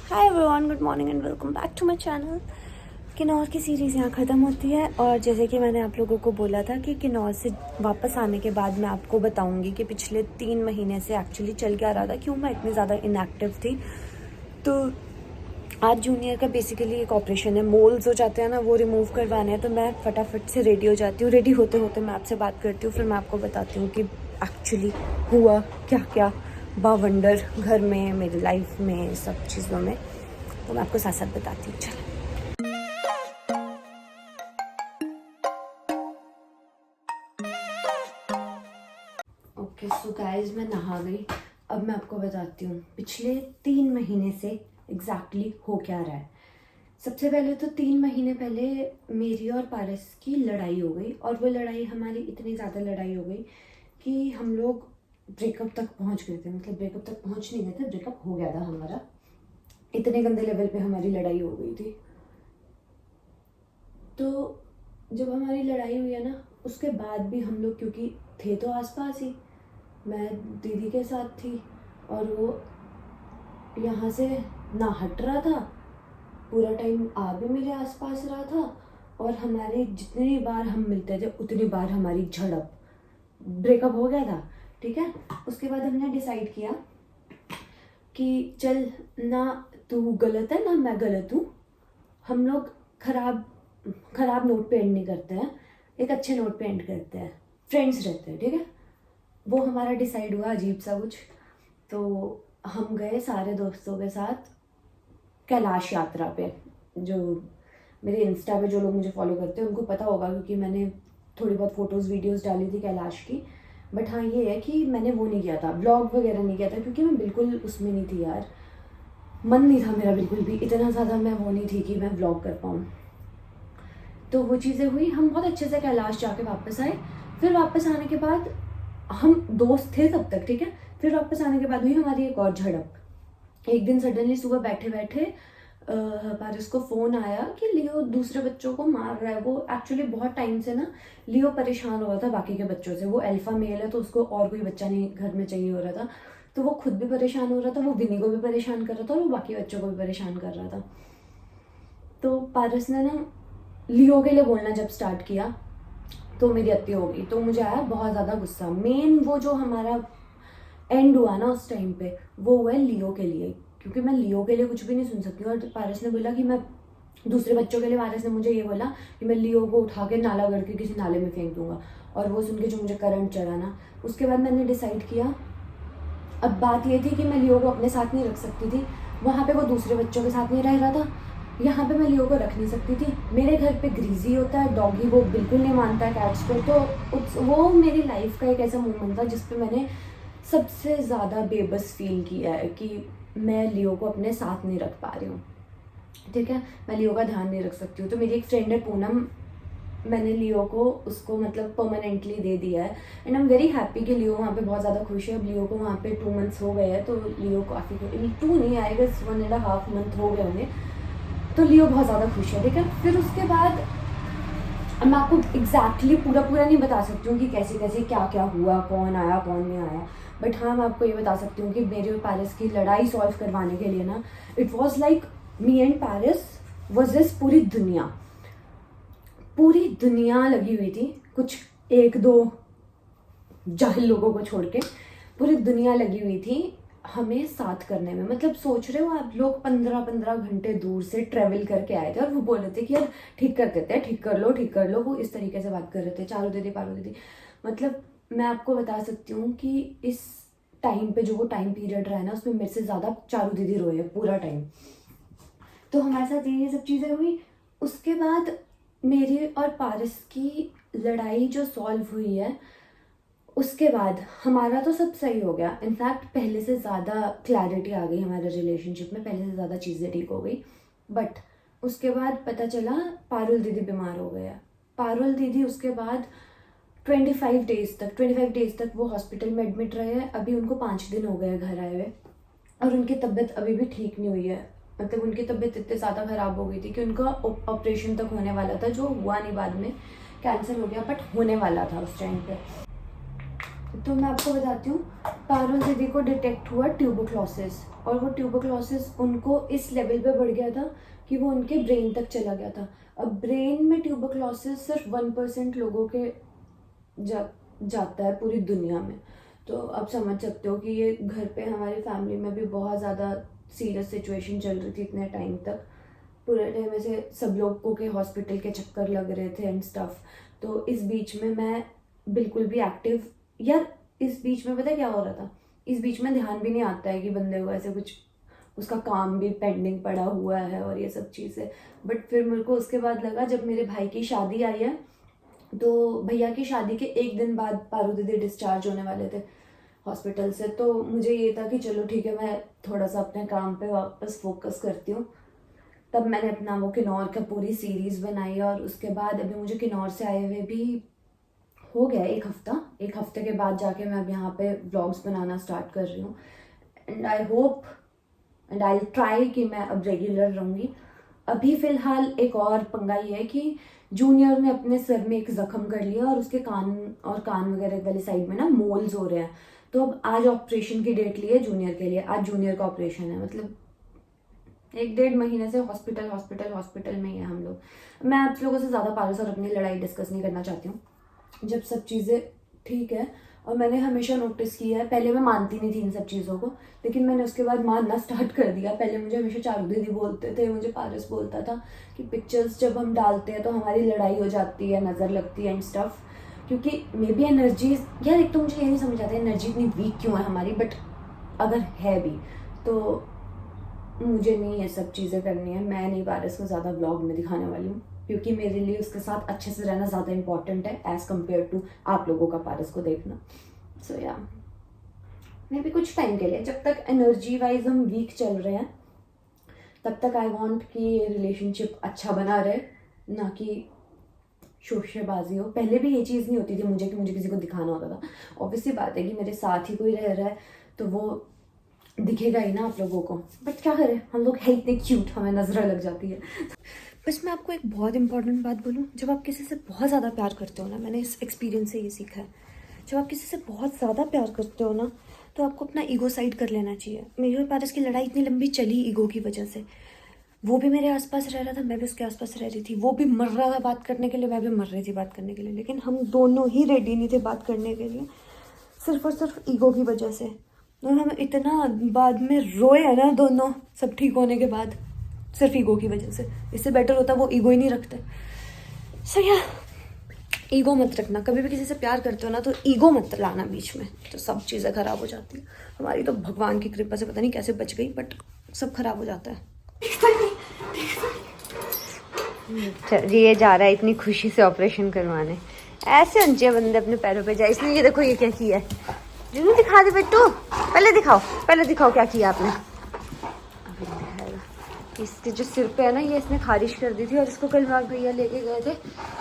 Hi everyone, good morning and welcome back to my channel. Kinnaur की series यहाँ ख़त्म होती है और जैसे कि मैंने आप लोगों को बोला था कि किन्नौर से वापस आने के बाद मैं आपको बताऊंगी कि पिछले 3 महीने से एक्चुअली चल क्या रहा था, क्यों मैं इतनी ज़्यादा इनएक्टिव थी। तो आज जूनियर का बेसिकली एक ऑपरेशन है, मोल्स हो जाते हैं ना, वो रिमूव करवाने हैं। तो मैं फटाफट से रेडी हो जाती हूँ। रेडी होते होते मैं आपसे बात करती हूँ, फिर मैं आपको बताती हूँ कि एक्चुअली हुआ क्या क्या वंडर घर में, मेरी लाइफ में, सब चीज़ों में। तो मैं आपको साथ साथ बताती हूँ। चलो। ओके सो गाइज, मैं नहा गई। अब मैं आपको बताती हूँ पिछले 3 महीने से एग्जैक्टली हो क्या रहा है। सबसे पहले तो 3 महीने पहले मेरी और पारस की लड़ाई हो गई, और वो लड़ाई हमारी इतनी ज़्यादा लड़ाई हो गई कि हम लोग ब्रेकअप तक पहुँच गए थे। मतलब ब्रेकअप तक पहुँच नहीं गए थे, ब्रेकअप हो गया था हमारा। इतने गंदे लेवल पे हमारी लड़ाई हो गई थी। तो जब हमारी लड़ाई हुई है ना, उसके बाद भी हम लोग, क्योंकि थे तो आसपास ही, मैं दीदी के साथ थी और वो यहाँ से ना हट रहा था, पूरा टाइम आ भी मेरे आसपास रहा था। और हमारे जितनी बार हम मिलते थे उतनी बार हमारी झड़प, ब्रेकअप हो गया था। ठीक है, उसके बाद हमने डिसाइड किया कि चल, ना तू गलत है ना मैं गलत हूँ, हम लोग खराब नोट पे एंड नहीं करते हैं, एक अच्छे नोट पे एंड करते हैं, फ्रेंड्स रहते हैं। ठीक है, वो हमारा डिसाइड हुआ अजीब सा कुछ। तो हम गए सारे दोस्तों के साथ कैलाश यात्रा पे। जो मेरे इंस्टा पे जो लोग मुझे फॉलो करते हैं उनको पता होगा, क्योंकि मैंने थोड़ी बहुत फ़ोटोज़ वीडियोज़ डाली थी कैलाश की। बट हाँ, ये है कि मैंने वो नहीं किया था, ब्लॉग वगैरह नहीं किया था, क्योंकि मैं बिल्कुल उसमें नहीं थी यार। मन नहीं था मेरा बिल्कुल भी, इतना ज़्यादा मैं वो नहीं थी कि मैं ब्लॉग कर पाऊँ। तो वो चीज़ें हुई, हम बहुत अच्छे से कैलाश जाके वापस आए। फिर वापस आने के बाद हम दोस्त थे तब तक, ठीक है। फिर वापस आने के बाद हुई हमारी एक और झड़प। एक दिन सडनली सुबह बैठे बैठे पारस को फ़ोन आया कि लियो दूसरे बच्चों को मार रहा है। वो एक्चुअली बहुत टाइम से ना, लियो परेशान हो रहा था बाकी के बच्चों से। वो अल्फा मेल है तो उसको और कोई बच्चा नहीं घर में चाहिए हो रहा था। तो वो खुद भी परेशान हो रहा था, वो विनी को भी परेशान कर रहा था और वो बाकी बच्चों को भी परेशान कर रहा था। तो पारस ने ना लियो के लिए बोलना जब स्टार्ट किया तो मेरी अत्ती हो गई। तो मुझे आया बहुत ज़्यादा गुस्सा। मेन वो जो हमारा एंड हुआ ना उस टाइम पे, वो हुआ है लियो के लिए, क्योंकि मैं लियो के लिए कुछ भी नहीं सुन सकती हूँ। और पारस ने बोला कि मैं दूसरे बच्चों के लिए, पारस ने मुझे ये बोला कि मैं लियो को उठा के नाला करके किसी नाले में फेंक दूंगा। और वो सुन के जो मुझे करंट चढ़ा ना, उसके बाद मैंने डिसाइड किया। अब बात ये थी कि मैं लियो को अपने साथ नहीं रख सकती थी, वहाँ पे वो दूसरे बच्चों के साथ नहीं रह रहा था, यहाँ पे मैं लियो को रख नहीं सकती थी। मेरे घर पे ग्रीजी होता है डॉगी, वो बिल्कुल नहीं मानता है कैट्स को। तो वो मेरी लाइफ का एक ऐसा मोमेंट था जिस पे मैंने सबसे ज़्यादा बेबस फील किया है कि मैं लियो को अपने साथ नहीं रख पा रही हूँ। ठीक है, मैं लियो का ध्यान नहीं रख सकती हूँ। तो मेरी एक फ्रेंड है पूनम, मैंने लियो को उसको मतलब परमानेंटली दे दिया है। And I am very happy कि लियो वहाँ पे बहुत ज़्यादा खुश है। अब लियो को वहाँ पे 2 मंथ्स हो गए हैं, तो लियो काफ़ी 2 नहीं आएगा, 1.5 मंथ हो गए होंगे। तो लियो बहुत ज़्यादा खुश है। ठीक है, फिर उसके बाद मैं आपको एग्जैक्टली पूरा नहीं बता सकती हूँ कि कैसे कैसे क्या क्या हुआ, कौन आया कौन नहीं आया। बट हाँ, मैं आपको ये बता सकती हूँ कि मेरे और पैरिस की लड़ाई सॉल्व करवाने के लिए ना, it was like me and Paris versus पूरी दुनिया लगी हुई थी। कुछ 1-2 जाहिल लोगों को छोड़ के पूरी दुनिया लगी हुई थी हमें साथ करने में। मतलब सोच रहे हो आप, लोग 15-15 घंटे दूर से ट्रेवल करके आए थे और वो बोल रहे थे कि यार ठीक कर देते हैं, ठीक कर लो। वो इस तरीके से बात कर रहे थे, चारू दीदी पारू दीदी। मतलब मैं आपको बता सकती हूँ कि इस टाइम पे जो वो टाइम पीरियड रहा है ना, उसमें मेरे से ज़्यादा चारू दीदी रोए है पूरा टाइम। तो हमारे साथ ये सब चीज़ें हुई। उसके बाद मेरी और पारस की लड़ाई जो सॉल्व हुई है, उसके बाद हमारा तो सब सही हो गया। इनफैक्ट पहले से ज़्यादा क्लैरिटी आ गई हमारे रिलेशनशिप में, पहले से ज़्यादा चीज़ें ठीक हो गई। बट उसके बाद पता चला पारुल दीदी बीमार हो गया। पारुल दीदी उसके बाद 25 डेज तक वो हॉस्पिटल में एडमिट रहे हैं। अभी उनको 5 दिन हो गए घर आए हुए, और उनकी तबीयत अभी भी ठीक नहीं हुई है। मतलब उनकी तबीयत इतनी ज़्यादा ख़राब हो गई थी कि उनका ऑपरेशन तक होने वाला था, जो हुआ नहीं, बाद में कैंसर हो गया, बट होने वाला था उस टाइम पे। तो मैं आपको बताती हूँ, पारुल दीदी को डिटेक्ट हुआ ट्यूबरक्लोसिस, और वो ट्यूबरक्लोसिस उनको इस लेवल पे बढ़ गया था कि वो उनके ब्रेन तक चला गया था। अब ब्रेन में ट्यूबरक्लोसिस सिर्फ 1% लोगों के जाता है पूरी दुनिया में। तो आप समझ सकते हो कि ये घर पे हमारी फैमिली में भी बहुत ज़्यादा सीरियस सिचुएशन चल रही थी इतने टाइम तक। पूरे टाइम में से सब लोगों के हॉस्पिटल के चक्कर लग रहे थे एंड स्टफ। तो इस बीच में मैं बिल्कुल भी एक्टिव, यार इस बीच में पता है क्या हो रहा था, इस बीच में ध्यान भी नहीं आता है कि बंदे को ऐसे कुछ, उसका काम भी पेंडिंग पड़ा हुआ है और ये सब चीज़ें। बट फिर मेरे को उसके बाद लगा, जब मेरे भाई की शादी आई है, तो भैया की शादी के एक दिन बाद पारू दीदी डिस्चार्ज होने वाले थे हॉस्पिटल से। तो मुझे ये था कि चलो ठीक है, मैं थोड़ा सा अपने काम पे वापस फोकस करती हूँ। तब मैंने अपना वो किन्नौर का पूरी सीरीज़ बनाई, और उसके बाद अभी मुझे किन्नौर से आए हुए भी हो गया एक हफ्ते के बाद जाके मैं अब यहाँ पे व्लॉग्स बनाना स्टार्ट कर रही हूँ। And I hope and I try कि मैं अब रेगुलर रहूँगी। अभी फ़िलहाल एक और पंगा ये है कि जूनियर ने अपने सर में एक ज़ख्म कर लिया, और उसके कान वगैरह वाली साइड में ना मोल्स हो रहे हैं। तो अब आज ऑपरेशन की डेट ली है जूनियर के लिए, आज जूनियर का ऑपरेशन है। मतलब 1-1.5 महीने से हॉस्पिटल में ही है हम लोग। मैं आप लोगों से ज़्यादा पारस और अपनी लड़ाई डिस्कस नहीं करना चाहती हूँ, जब सब चीज़ें ठीक है। और मैंने हमेशा नोटिस किया है, पहले मैं मानती नहीं थी इन सब चीज़ों को, लेकिन मैंने उसके बाद मानना स्टार्ट कर दिया। पहले मुझे हमेशा चारू दीदी बोलते थे, मुझे पारस बोलता था कि पिक्चर्स जब हम डालते हैं तो हमारी लड़ाई हो जाती है, नज़र लगती है एंड स्टफ, क्योंकि मे बी एनर्जी, यार एक तो मुझे ये नहीं समझ आता एनर्जी इतनी वीक क्यों है हमारी, बट अगर है भी तो मुझे नहीं ये सब चीज़ें करनी है। मैं नहीं पारस को ज़्यादा ब्लॉग में दिखाने वाली हूँ, क्योंकि मेरे लिए उसके साथ अच्छे से रहना ज़्यादा इंपॉर्टेंट है एज़ कम्पेयर टू आप लोगों का पारस को देखना। सो या मैं भी कुछ टाइम के लिए, जब तक एनर्जी वाइज हम वीक चल रहे हैं, तब तक आई वांट कि ये रिलेशनशिप अच्छा बना रहे, ना कि शोशेबाजी हो। पहले भी ये चीज़ नहीं होती थी मुझे कि मुझे किसी को दिखाना होता था। ऑब्वियसली बात है कि मेरे साथ ही कोई रह रहा है तो वो दिखेगा ही ना आप लोगों को, बट क्या करें, हम लोग है इतने क्यूट, हमें नजर लग जाती है। बस मैं आपको एक बहुत इंपॉर्टेंट बात बोलूँ, जब आप किसी से बहुत ज़्यादा प्यार करते हो ना, मैंने इस एक्सपीरियंस से ये सीखा है, जब आप किसी से बहुत ज़्यादा प्यार करते हो ना, तो आपको अपना ईगो साइड कर लेना चाहिए। मेरी और पारस की लड़ाई इतनी लंबी चली ईगो की वजह से। वो भी मेरे आसपास रह रहा था, मैं भी उसके आसपास रह रही थी। वो भी मर रहा था बात करने के लिए, मैं भी मर रही थी बात करने के लिए, लेकिन हम दोनों ही रेडी नहीं थे बात करने के लिए, सिर्फ और सिर्फ ईगो की वजह से। और हम इतना बाद में रोए है ना दोनों, सब ठीक होने के बाद, सिर्फ ईगो की वजह से। इससे बेटर होता वो ईगो ही नहीं रखते। सो या ईगो मत रखना, कभी भी किसी से प्यार करते हो ना तो ईगो मत लाना बीच में, तो सब चीज़ें ख़राब हो जाती है। हमारी तो भगवान की कृपा से पता नहीं कैसे बच गई, बट सब खराब हो जाता है। ये जा रहा है इतनी खुशी से ऑपरेशन करवाने, ऐसे ऊंचे बंदे अपने पैरों पे जाए। इसलिए ये देखो ये क्या किया है, जुनू दिखा दे बेटू, पहले दिखाओ क्या किया आपने। इसके जो सिर पे है ना, ये इसने खारिश कर दी थी, और इसको कल माँ भैया लेके गए थे,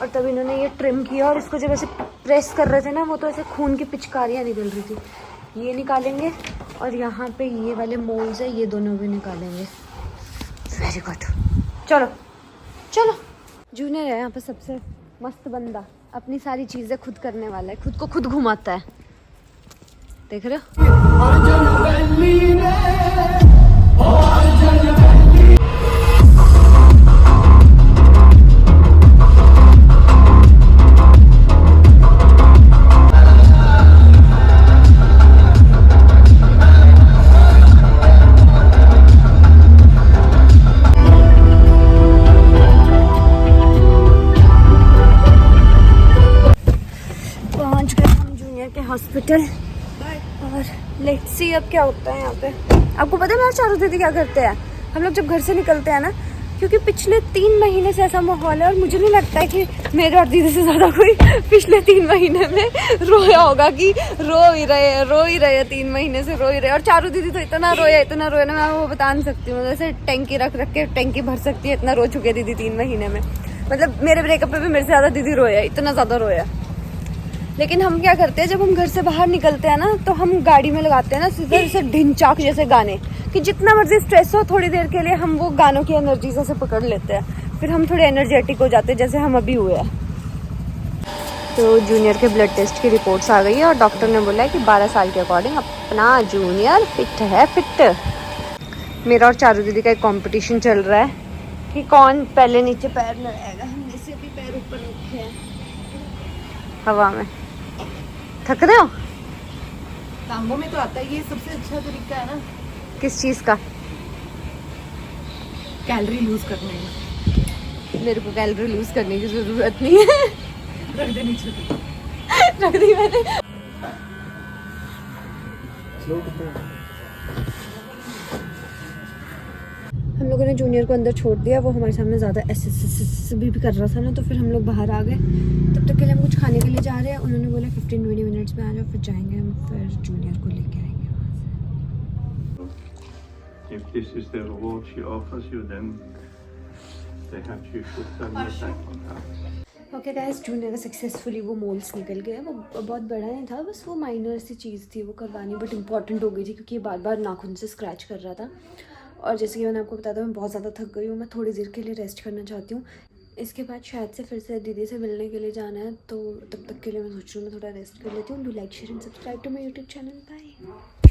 और तब इन्होंने ये ट्रिम किया, और इसको जब ऐसे प्रेस कर रहे थे ना, वो तो ऐसे खून की पिचकारियाँ निकल रही थी। ये निकालेंगे, और यहाँ पे ये वाले मोल्स है, ये दोनों भी निकालेंगे। वेरी गुड, चलो। जूनियर है यहाँ पे सबसे मस्त बंदा, अपनी सारी चीज़ें खुद करने वाला है, खुद को खुद घुमाता है, देख रहे हो। पहुंच गए हम जूनियर के हॉस्पिटल, और लेट्स सी अब क्या होता है यहाँ पे। आपको पता है मेरे चारू दीदी क्या करते हैं, हम लोग जब घर से निकलते हैं ना, क्योंकि पिछले 3 महीने से ऐसा माहौल है, और मुझे नहीं लगता है कि मेरे और दीदी से ज़्यादा कोई पिछले 3 महीने में रोया होगा, कि रो ही रहे 3 महीने से रो ही रहे। और चारू दीदी तो इतना रोया ना, मैं वो बता नहीं सकती हूँ, जैसे टैंकी रख के टैंकी भर सकती है, इतना रो चुके दीदी 3 महीने में। मतलब मेरे ब्रेकअप पे भी मेरे से ज़्यादा दीदी रोया, इतना ज़्यादा रोया। लेकिन हम क्या करते हैं, जब हम घर से बाहर निकलते हैं ना, तो हम गाड़ी में लगाते हैं ना सीधे जैसे ढिंचाक जैसे गाने, कि जितना मर्जी स्ट्रेस हो, थोड़ी देर के लिए हम वो गानों की एनर्जी से पकड़ लेते हैं, फिर हम थोड़े एनर्जेटिक हो जाते हैं, जैसे हम अभी हुए हैं। तो जूनियर के ब्लड टेस्ट की रिपोर्ट्स आ गई है और डॉक्टर ने बोला है कि 12 साल के अकॉर्डिंग अपना जूनियर फिट है फिट। मेरा और चारू दीदी का एक कंपटीशन चल रहा है कि कौन पहले नीचे पैर लगाएगा। हमने से भी पैर ऊपर रखे हैं हवा में। थक रहे हो? टांगों में तो आता ही है, सबसे अच्छा तरीका है ना किस चीज़ का? कैलोरी लूज करने का। मेरे को कैलोरी लूज करने की ज़रूरत नहीं है। रख दे नीचे। रख दी मैंने। हम लोगों ने जूनियर को अंदर छोड़ दिया, वो हमारे सामने ज़्यादा ऐसे भी कर रहा था ना, तो फिर हम लोग बाहर आ गए। तब तक के लिए हम कुछ खाने के लिए जा रहे हैं। उन्होंने बोला 15-20 मिनट्स में आ जाओ, फिर जाएंगे हम, फिर जूनियर को लेके आएंगे वहाँ से। If this is the reward she offers you, then perhaps you should turn your back on her. Okay guys, junior का सक्सेसफुली वो मोल्स निकल गया। वो बहुत बड़ा नहीं था, बस वो माइनर सी चीज़ थी वो करवानी, बट इम्पॉर्टेंट हो गई थी क्योंकि बार बार नाखून से स्क्रैच कर रहा था। और जैसे कि मैंने आपको बताया था, मैं बहुत ज़्यादा थक गई हूँ। मैं थोड़ी देर के लिए रेस्ट करना चाहती हूँ। इसके बाद शायद से फिर से दीदी से मिलने के लिए जाना है, तो तब तक के लिए मैं सोच रही हूँ मैं थोड़ा रेस्ट कर लेती हूँ। Do like, share and subscribe to my YouTube channel. Bye.